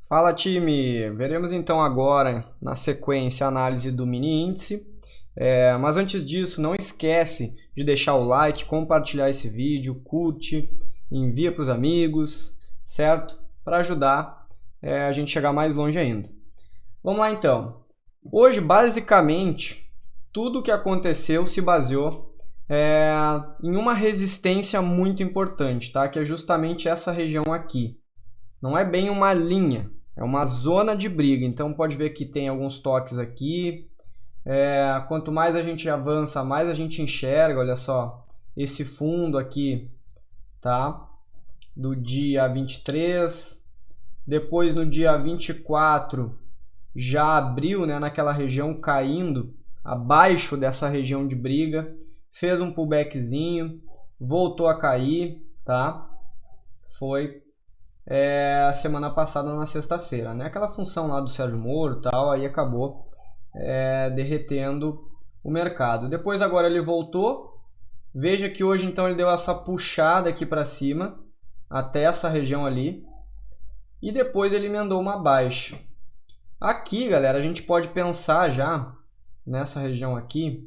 Fala, time! Veremos então agora, na sequência, a análise do mini índice. Mas antes disso, não esquece de deixar o like, compartilhar esse vídeo, curte, envia para os amigos, certo? Para ajudar a gente chegar mais longe ainda. Vamos lá então. Hoje, basicamente, tudo o que aconteceu se baseou em uma resistência muito importante, tá? Que é justamente essa região aqui. Não é bem uma linha, é uma zona de briga. Então pode ver que tem alguns toques aqui. Quanto mais a gente avança, mais a gente enxerga. Olha só, esse fundo aqui, tá? Do dia 23. Depois no dia 24 já abriu, né, naquela região caindo abaixo dessa região de briga. Fez um pullbackzinho, voltou a cair, tá? Foi a semana passada na sexta-feira, né? Aquela função lá do Sérgio Moro e tal, aí acabou derretendo o mercado. Depois agora ele voltou. Veja que hoje então ele deu essa puxada aqui para cima até essa região ali e depois ele emendou uma baixa. Aqui, galera, a gente pode pensar já nessa região aqui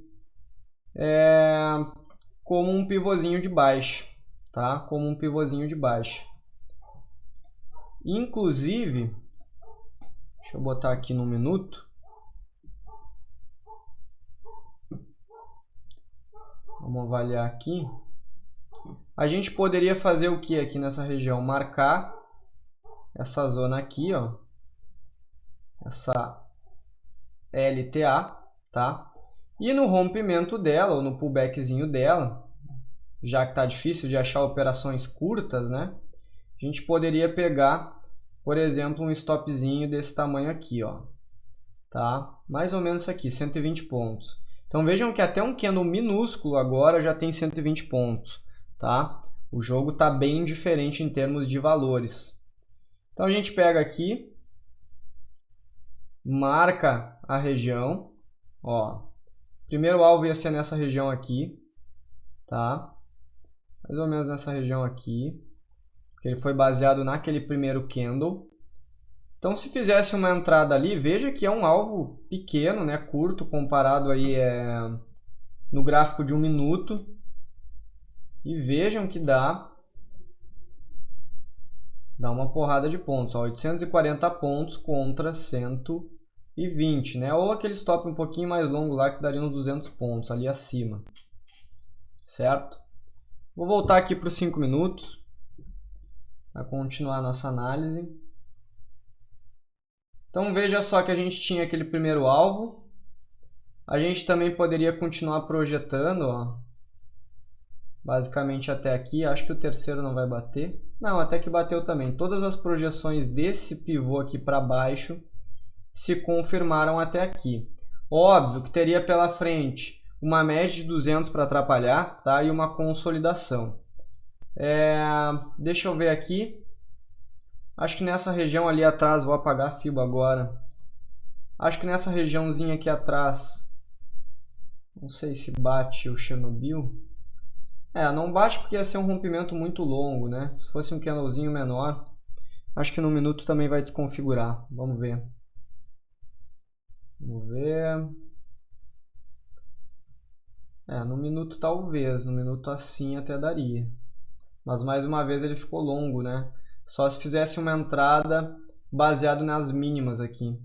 como um pivôzinho de baixa, tá? Como um pivôzinho de baixa. Inclusive, deixa eu botar aqui no minuto. Vamos avaliar aqui. A gente poderia fazer o que aqui nessa região? Marcar essa zona aqui, ó. Essa LTA, tá? E no rompimento dela, ou no pullbackzinho dela, já que tá difícil de achar operações curtas, né? A gente poderia pegar, por exemplo, um stopzinho desse tamanho aqui, ó. Tá? Mais ou menos isso aqui, 120 pontos. Então vejam que até um candle minúsculo agora já tem 120 pontos, tá? O jogo está bem diferente em termos de valores. Então a gente pega aqui, marca a região, ó. Primeiro alvo ia ser nessa região aqui, tá? Mais ou menos nessa região aqui, que ele foi baseado naquele primeiro candle. Então, se fizesse uma entrada ali, veja que é um alvo pequeno, né, curto, comparado aí no gráfico de 1 minuto. E vejam que dá uma porrada de pontos, ó, 840 pontos contra 120, né? Ou aquele stop um pouquinho mais longo lá que daria uns 200 pontos ali acima, certo? Vou voltar aqui para os 5 minutos para continuar a nossa análise. Então veja só que a gente tinha aquele primeiro alvo. A gente também poderia continuar projetando, ó, basicamente até aqui. Acho que o terceiro não vai bater. Não, até que bateu também. Todas as projeções desse pivô aqui para baixo se confirmaram até aqui. Óbvio que teria pela frente uma média de 200 para atrapalhar, tá? E uma consolidação. Deixa eu ver aqui. Acho que nessa região ali atrás, vou apagar a FIBO agora. Acho que nessa regiãozinha aqui atrás, não sei se bate o Chernobyl. Não bate porque ia ser um rompimento muito longo, né? Se fosse um candlezinho menor, acho que no minuto também vai desconfigurar. Vamos ver. Vamos ver. No minuto talvez, no minuto assim até daria. Mas mais uma vez ele ficou longo, né? Só se fizesse uma entrada baseado nas mínimas aqui.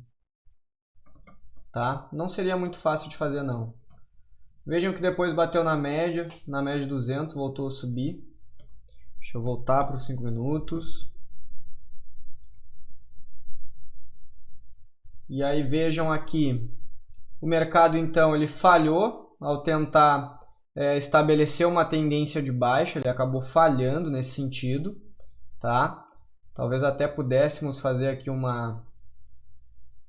Tá? Não seria muito fácil de fazer não. Vejam que depois bateu na média de 200, voltou a subir. Deixa eu voltar para os 5 minutos. E aí vejam aqui, o mercado então ele falhou ao tentar estabelecer uma tendência de baixa, ele acabou falhando nesse sentido, tá? Talvez até pudéssemos fazer aqui de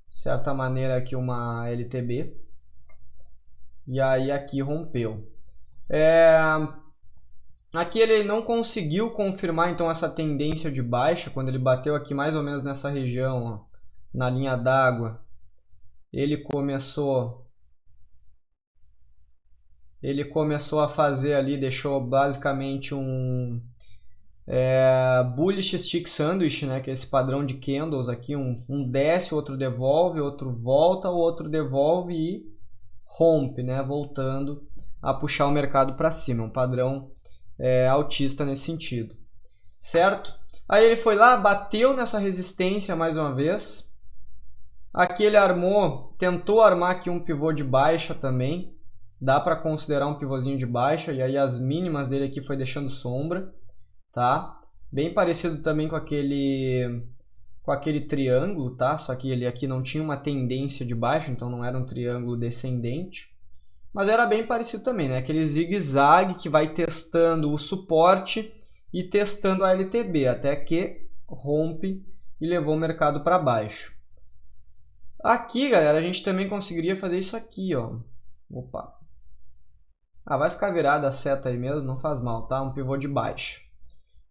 certa maneira aqui uma LTB. E aí aqui rompeu. Aqui ele não conseguiu confirmar então essa tendência de baixa, quando ele bateu aqui mais ou menos nessa região, ó, na linha d'água. Ele começou a fazer ali, deixou basicamente Bullish Stick Sandwich, né, que é esse padrão de candles aqui, um desce, o outro devolve, outro volta, o outro devolve e rompe, né, voltando a puxar o mercado para cima, um padrão altista nesse sentido, certo? Aí ele foi lá, bateu nessa resistência mais uma vez, aqui ele tentou armar aqui um pivô de baixa também, dá para considerar um pivôzinho de baixa, e aí as mínimas dele aqui foi deixando sombra, tá? Bem parecido também com aquele triângulo, tá? Só que ele aqui não tinha uma tendência de baixa, então não era um triângulo descendente. Mas era bem parecido também, né? Aquele zigue-zague que vai testando o suporte e testando a LTB, até que rompe e levou o mercado para baixo. Aqui, galera, a gente também conseguiria fazer isso aqui, ó. Opa. Vai ficar virada a seta aí mesmo, não faz mal, tá? Um pivô de baixa.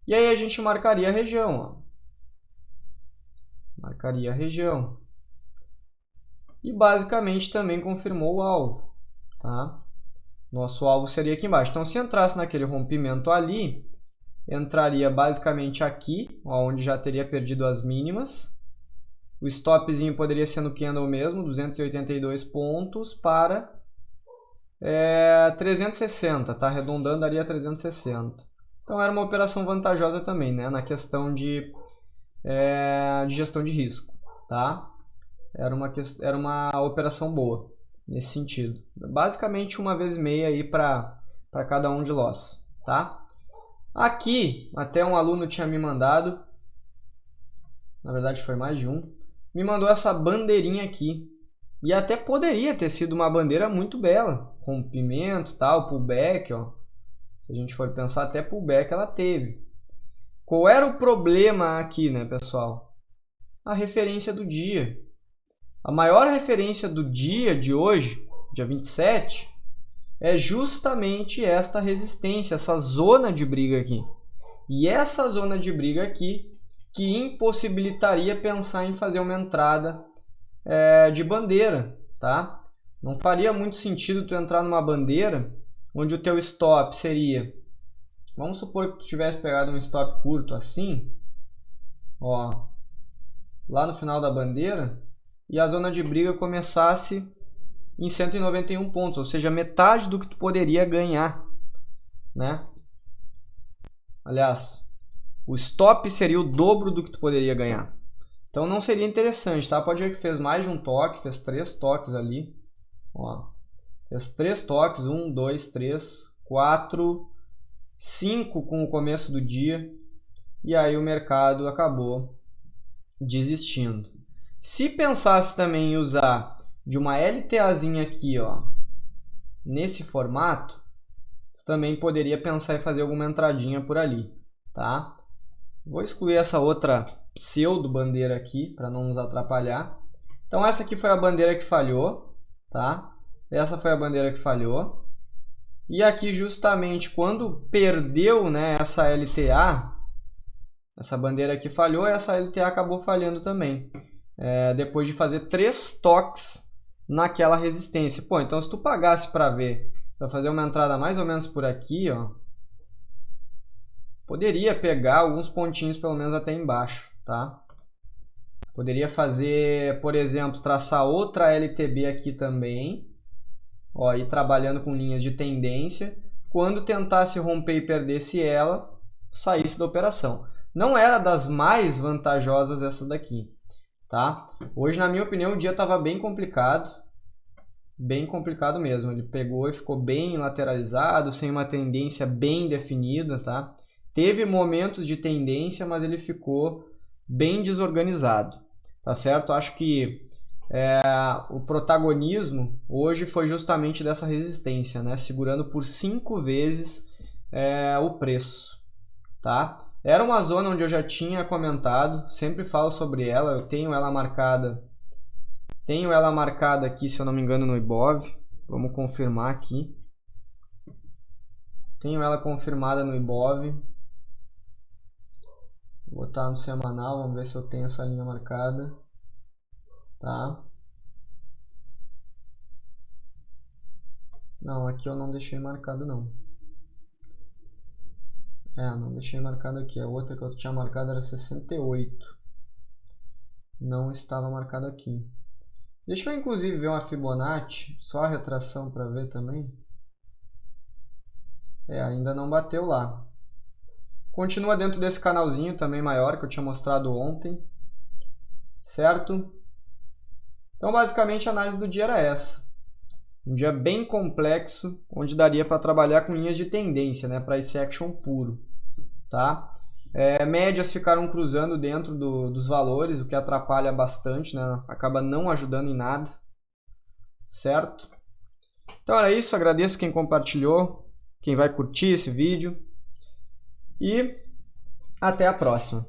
E aí a gente marcaria a região, ó. Marcaria a região. E basicamente também confirmou o alvo, tá? Nosso alvo seria aqui embaixo. Então, se entrasse naquele rompimento ali, entraria basicamente aqui, onde já teria perdido as mínimas. O stopzinho poderia ser no candle mesmo, 282 pontos para 360, tá? Arredondando daria 360. Então, era uma operação vantajosa também, né? Na questão de gestão de risco, tá? Era uma operação boa nesse sentido. Basicamente, 1,5 aí para cada um de nós, tá? Aqui, até um aluno tinha me mandado, na verdade foi mais de um, me mandou essa bandeirinha aqui. E até poderia ter sido uma bandeira muito bela. Rompimento, tal, pullback, ó. Se a gente for pensar, até pullback ela teve. Qual era o problema aqui, né, pessoal? A referência do dia. A maior referência do dia de hoje, dia 27, é justamente esta resistência, essa zona de briga aqui. E essa zona de briga aqui que impossibilitaria pensar em fazer uma entrada de bandeira, tá? Não faria muito sentido tu entrar numa bandeira onde o teu stop seria, vamos supor que tu tivesse pegado um stop curto assim, ó, lá no final da bandeira, e a zona de briga começasse em 191 pontos, ou seja, metade do que tu poderia ganhar, né? Aliás, o stop seria o dobro do que tu poderia ganhar. Então não seria interessante, tá? Pode ver que fez mais de um toque, fez 3 toques ali. Ó, fez 3 toques, 1, 2, 3, 4, 5 com o começo do dia. E aí o mercado acabou desistindo. Se pensasse também em usar de uma LTAzinha aqui, ó, nesse formato, também poderia pensar em fazer alguma entradinha por ali, tá? Vou excluir essa outra pseudo bandeira aqui para não nos atrapalhar. Então essa aqui foi a bandeira que falhou, tá? Essa foi a bandeira que falhou. E aqui justamente quando perdeu, né, essa LTA, essa bandeira aqui falhou, essa LTA acabou falhando também. Depois de fazer 3 toques naquela resistência. Pô, então se tu pagasse para ver, para fazer uma entrada mais ou menos por aqui, ó, poderia pegar alguns pontinhos pelo menos até embaixo, tá? Poderia fazer, por exemplo, traçar outra LTB aqui também, ó, ir trabalhando com linhas de tendência. Quando tentasse romper e perdesse ela, saísse da operação. Não era das mais vantajosas essa daqui, tá? Hoje, na minha opinião, o dia estava bem complicado mesmo. Ele pegou e ficou bem lateralizado, sem uma tendência bem definida, tá? Teve momentos de tendência, mas ele ficou bem desorganizado, tá certo? Acho que o protagonismo hoje foi justamente dessa resistência, né? Segurando por 5 vezes o preço, tá? Era uma zona onde eu já tinha comentado, sempre falo sobre ela, eu tenho ela marcada aqui, se eu não me engano, no Ibov. Vamos confirmar aqui. Tenho ela confirmada no Ibov. Vou botar no semanal, vamos ver se eu tenho essa linha marcada. Tá? Não, aqui eu não deixei marcado não. Não deixei marcado aqui. A outra que eu tinha marcado era 68. Não estava marcado aqui. Deixa eu inclusive ver uma Fibonacci, só a retração para ver também. Ainda não bateu lá. Continua dentro desse canalzinho também maior que eu tinha mostrado ontem. Certo? Então basicamente a análise do dia era essa. Um dia bem complexo, onde daria para trabalhar com linhas de tendência, né, price action puro. Tá? Médias ficaram cruzando dentro dos valores, o que atrapalha bastante, né? Acaba não ajudando em nada. Certo? Então era isso, agradeço quem compartilhou, quem vai curtir esse vídeo. E até a próxima.